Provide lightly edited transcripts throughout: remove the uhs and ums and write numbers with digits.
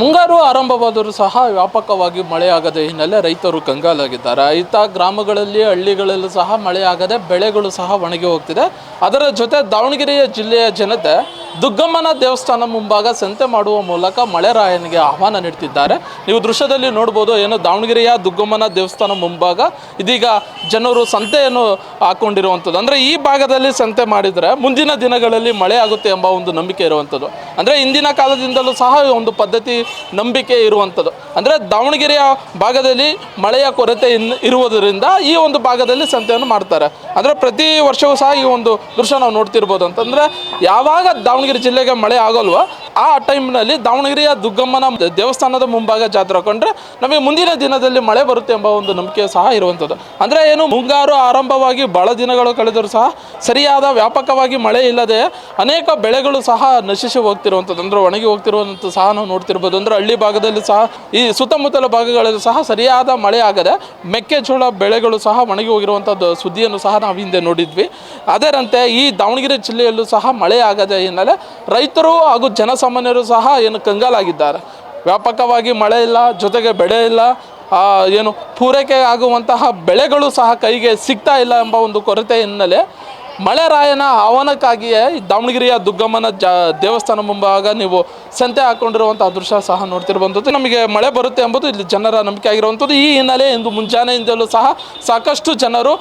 ಮುಂಗಾರು ಆರಂಭವಾದರೂ ಸಹ ವ್ಯಾಪಕವಾಗಿ ಮಳೆಯಾಗದ ಹಿನ್ನೆಲೆ ರೈತರು ಕಂಗಾಲಾಗಿದ್ದಾರೆ. ಇತ್ತ ಗ್ರಾಮಗಳಲ್ಲಿ ಹಳ್ಳಿಗಳಲ್ಲೂ ಸಹ ಮಳೆಯಾಗದೆ ಬೆಳೆಗಳು ಸಹ ಒಣಗಿ ಹೋಗ್ತಿದೆ. ಅದರ ಜೊತೆ ದಾವಣಗೆರೆಯ ಜಿಲ್ಲೆಯ ಜನತೆ ದುಗ್ಗಮ್ಮನ ದೇವಸ್ಥಾನ ಮುಂಭಾಗ ಸಂತೆ ಮಾಡುವ ಮೂಲಕ ಮಳೆರಾಯನಿಗೆ ಆಹ್ವಾನ ನೀಡುತ್ತಿದ್ದಾರೆ. ನೀವು ದೃಶ್ಯದಲ್ಲಿ ನೋಡ್ಬೋದು, ಏನು ದಾವಣಗೆರೆಯ ದುಗ್ಗಮ್ಮನ ದೇವಸ್ಥಾನ ಮುಂಭಾಗ ಇದೀಗ ಜನರು ಸಂತೆಯನ್ನು ಹಾಕೊಂಡಿರುವಂಥದ್ದು. ಅಂದರೆ ಈ ಭಾಗದಲ್ಲಿ ಸಂತೆ ಮಾಡಿದರೆ ಮುಂದಿನ ದಿನಗಳಲ್ಲಿ ಮಳೆ ಆಗುತ್ತೆ ಎಂಬ ಒಂದು ನಂಬಿಕೆ ಇರುವಂಥದ್ದು. ಅಂದರೆ ಇಂದಿನ ಕಾಲದಿಂದಲೂ ಸಹ ಒಂದು ಪದ್ಧತಿ ನಂಬಿಕೆ ಇರುವಂಥದ್ದು. ಅಂದರೆ ದಾವಣಗೆರೆಯ ಭಾಗದಲ್ಲಿ ಮಳೆಯ ಕೊರತೆ ಇರುವುದರಿಂದ ಈ ಒಂದು ಭಾಗದಲ್ಲಿ ಸಂತೆಯನ್ನು ಮಾಡ್ತಾರೆ. ಅಂದರೆ ಪ್ರತಿ ವರ್ಷವೂ ಸಹ ಈ ಒಂದು ದೃಶ್ಯ ನಾವು ನೋಡ್ತಿರ್ಬೋದು. ಅಂತಂದರೆ ಯಾವಾಗ ದಾವಣಗೆರೆ ಜಿಲ್ಲೆಗೆ ಮಳೆ ಆಗೋಲ್ವೋ ಆ ಟೈಮ್ನಲ್ಲಿ ದಾವಣಗೆರೆಯ ದುಗ್ಗಮ್ಮನ ದೇವಸ್ಥಾನದ ಮುಂಭಾಗ ಜಾತ್ರೆ ಹಾಕೊಂಡ್ರೆ ನಮಗೆ ಮುಂದಿನ ದಿನದಲ್ಲಿ ಮಳೆ ಬರುತ್ತೆ ಎಂಬ ಒಂದು ನಂಬಿಕೆ ಸಹ ಇರುವಂಥದ್ದು. ಅಂದರೆ ಏನು, ಮುಂಗಾರು ಆರಂಭವಾಗಿ ಬಹಳ ದಿನಗಳು ಕಳೆದರೂ ಸಹ ಸರಿಯಾದ ವ್ಯಾಪಕವಾಗಿ ಮಳೆ ಇಲ್ಲದೆ ಅನೇಕ ಬೆಳೆಗಳು ಸಹ ನಶಿಸಿ ಹೋಗ್ತಿರುವಂಥದ್ದು, ಅಂದರೆ ಒಣಗಿ ಹೋಗ್ತಿರುವಂಥದ್ದು ಸಹ ನಾವು ನೋಡ್ತಿರ್ಬೋದು. ಅಂದರೆ ಹಳ್ಳಿ ಭಾಗದಲ್ಲಿ ಸಹ ಈ ಸುತ್ತಮುತ್ತಲ ಭಾಗಗಳಲ್ಲಿ ಸಹ ಸರಿಯಾದ ಮಳೆ ಆಗದೆ ಮೆಕ್ಕೆಜೋಳ ಬೆಳೆಗಳು ಸಹ ಒಣಗಿ ಹೋಗಿರುವಂಥದ್ದು ಸುದ್ದಿಯನ್ನು ಸಹ ನಾವು ಹಿಂದೆ ನೋಡಿದ್ವಿ. ಅದರಂತೆ ಈ ದಾವಣಗೆರೆ ಜಿಲ್ಲೆಯಲ್ಲೂ ಸಹ ಮಳೆ ಆಗದೆ ಹಿನ್ನೆಲೆ ರೈತರು ಹಾಗೂ ಜನಸಾಮಾನ್ಯರು ಸಹ ಏನು ಕಂಗಾಲಾಗಿದ್ದಾರೆ. ವ್ಯಾಪಕವಾಗಿ ಮಳೆ ಇಲ್ಲ, ಜೊತೆಗೆ ಬೆಳೆ ಇಲ್ಲ, ಏನು ಪೂರೈಕೆ ಆಗುವಂತಹ ಬೆಳೆಗಳು ಸಹ ಕೈಗೆ ಸಿಗ್ತಾ ಇಲ್ಲ ಎಂಬ ಒಂದು ಕೊರತೆ ಹಿನ್ನೆಲೆ ಮಳೆರಾಯನ ಆಹ್ವಾನಕ್ಕಾಗಿಯೇ ದಾವಣಗೆರೆಯ ದುಗ್ಗಮ್ಮನ ದೇವಸ್ಥಾನ ಮುಂಭಾಗ ನೀವು ಸಂತೆ ಹಾಕೊಂಡಿರುವಂಥ ದೃಶ್ಯ ಸಹ ನೋಡ್ತಿರುವಂಥದ್ದು. ನಮಗೆ ಮಳೆ ಬರುತ್ತೆ ಎಂಬುದು ಇಲ್ಲಿ ಜನರ ನಂಬಿಕೆ ಆಗಿರುವಂಥದ್ದು. ಈ ಹಿನ್ನೆಲೆ ಇಂದು ಮುಂಜಾನೆಯಿಂದಲೂ ಸಹ ಸಾಕಷ್ಟು ಜನರು,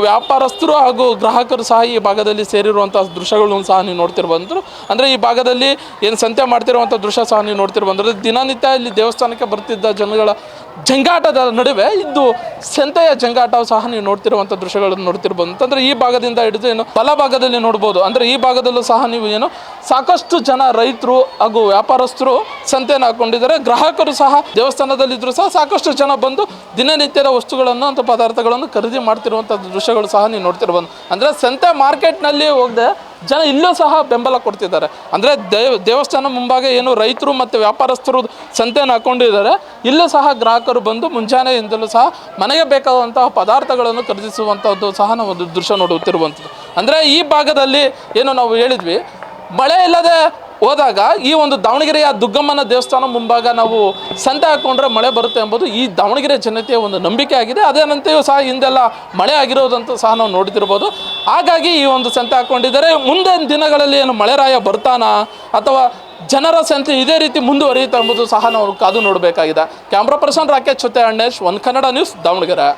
ವ್ಯಾಪಾರಸ್ಥರು ಹಾಗೂ ಗ್ರಾಹಕರು ಸಹ ಈ ಭಾಗದಲ್ಲಿ ಸೇರಿರುವಂಥ ದೃಶ್ಯಗಳನ್ನು ಸಹ ನೀವು ನೋಡ್ತಿರ್ಬಂದ್ರು. ಅಂದರೆ ಈ ಭಾಗದಲ್ಲಿ ಏನು ಸಂತೆ ಮಾಡ್ತಿರುವಂಥ ದೃಶ್ಯ ಸಹ ನೀವು ನೋಡ್ತಿರ್ಬಂದ್ರೆ ದಿನನಿತ್ಯ ಇಲ್ಲಿ ದೇವಸ್ಥಾನಕ್ಕೆ ಬರ್ತಿದ್ದ ಜನಗಳ ಜಂಗಾಟದ ನಡುವೆ ಇದು ಸಂತೆಯ ಜಂಗಾಟವು ಸಹ ನೀವು ನೋಡ್ತಿರುವಂಥ ದೃಶ್ಯಗಳನ್ನು ನೋಡ್ತಿರ್ಬೋದು. ಅಂತಂದರೆ ಈ ಭಾಗದಿಂದ ಹಿಡಿದು ಏನು ಬಲಭಾಗದಲ್ಲಿ ನೋಡ್ಬೋದು. ಅಂದರೆ ಈ ಭಾಗದಲ್ಲೂ ಸಹ ನೀವು ಏನು ಸಾಕಷ್ಟು ಜನ ರೈತರು ಹಾಗೂ ವ್ಯಾಪಾರಸ್ಥರು ಸಂತೆಯನ್ನು ಹಾಕೊಂಡಿದ್ದಾರೆ. ಗ್ರಾಹಕರು ಸಹ ದೇವಸ್ಥಾನದಲ್ಲಿದ್ದರೂ ಸಹ ಸಾಕಷ್ಟು ಜನ ಬಂದು ದಿನನಿತ್ಯದ ವಸ್ತುಗಳನ್ನು ಅಥವಾ ಪದಾರ್ಥಗಳನ್ನು ಖರೀದಿ ಮಾಡ್ತಿರುವಂಥ ದೃಶ್ಯಗಳು ಸಹ ನೀವು ನೋಡ್ತಿರ್ಬೋದು. ಅಂದರೆ ಸಂತೆ ಮಾರ್ಕೆಟ್ನಲ್ಲಿ ಹೋಗದೆ ಜನ ಇಲ್ಲೂ ಸಹ ಬೆಂಬಲ ಕೊಡ್ತಿದ್ದಾರೆ. ಅಂದರೆ ದೇವಸ್ಥಾನ ಮುಂಭಾಗ ಏನು ರೈತರು ಮತ್ತು ವ್ಯಾಪಾರಸ್ಥರು ಸಂತೆಯನ್ನು ಹಾಕ್ಕೊಂಡಿದ್ದಾರೆ, ಇಲ್ಲೂ ಸಹ ಗ್ರಾಹಕರು ಬಂದು ಮುಂಜಾನೆಯಿಂದಲೂ ಸಹ ಮನೆಗೆ ಬೇಕಾದಂತಹ ಪದಾರ್ಥಗಳನ್ನು ಖರೀದಿಸುವಂಥದ್ದು ಸಹ ನಾವು ಒಂದು ದೃಶ್ಯ ನೋಡುತ್ತಿರುವಂಥದ್ದು. ಅಂದರೆ ಈ ಭಾಗದಲ್ಲಿ ಏನು ನಾವು ಹೇಳಿದ್ವಿ, ಮಳೆ ಇಲ್ಲದೆ ಹೋದಾಗ ಈ ಒಂದು ದಾವಣಗೆರೆಯ ದುಗ್ಗಮ್ಮನ ದೇವಸ್ಥಾನ ಮುಂಭಾಗ ನಾವು ಸಂತೆ ಹಾಕ್ಕೊಂಡ್ರೆ ಮಳೆ ಬರುತ್ತೆ ಎಂಬುದು ಈ ದಾವಣಗೆರೆ ಜನತೆಯ ಒಂದು ನಂಬಿಕೆ ಆಗಿದೆ. ಅದೇನಂತೆಯೂ ಸಹ ಹಿಂದೆಲ್ಲ ಮಳೆ ಆಗಿರೋದಂತೂ ಸಹ ನಾವು ನೋಡ್ತಿರ್ಬೋದು. ಹಾಗಾಗಿ ಈ ಒಂದು ಸಂತೆ ಹಾಕ್ಕೊಂಡಿದ್ದಾರೆ. ಮುಂದಿನ ದಿನಗಳಲ್ಲಿ ಏನು ಮಳೆರಾಯ ಬರ್ತಾನಾ ಅಥವಾ ಜನರ ಸಂತೆ ಇದೇ ರೀತಿ ಮುಂದುವರಿಯುತ್ತಾ ಎಂಬುದು ಸಹ ನಾವು ಕಾದು ನೋಡಬೇಕಾಗಿದೆ. ಕ್ಯಾಮ್ರಾ ಪರ್ಸನ್ ರಾಕೇಶ್ ಜೊತೆ ಅಣ್ಣೇಶ್, ಒನ್ ಕನ್ನಡ ನ್ಯೂಸ್, ದಾವಣಗೆರೆ.